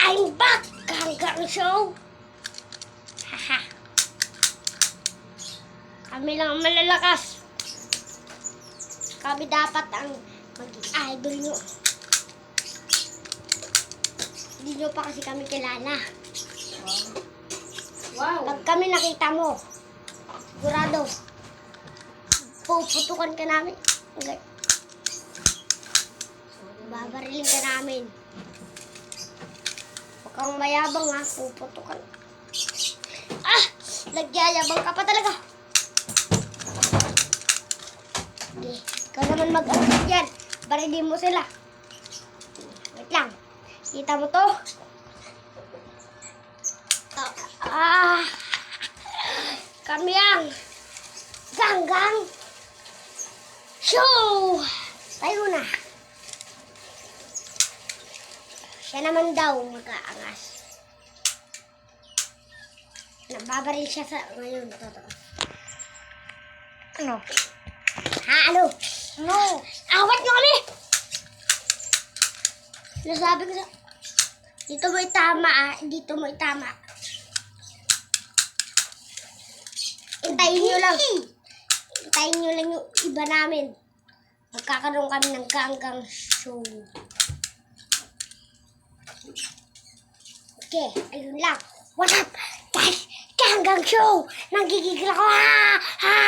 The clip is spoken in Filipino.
I'm back! Hanggang show! Haha! Kami lang ang malalakas. Kami dapat ang maging idol nyo. Hindi nyo pa kasi kami kilala. Wow. Pag kami nakita mo, sigurado, puputukan ka namin. Okay. Babarilin ka namin. Huwag kang mayabang ha, puputukan. Ah! Nagyayabang ka pa talaga. Okay. Ikaw naman mag-agad yan. Barilin mo sila. Wait lang. Kita mo to? Kami ang Ganggang Show! Tayo na. Siya naman daw mag-aangas. Nababaril siya sa ngayon. Totoo. Ano? Ha? Ano? Ano? Awat nyo kami! Nasabi ko sa... Dito mo itama ah. Dito mo itama. Hintayin nyo lang. Hintayin nyo lang yung iba namin. Magkakaroon kami ng Ganggang Show. Okay, ayun lang. What's up? Guys, Ganggang Show! Nagigigil ako! Ha! Ha!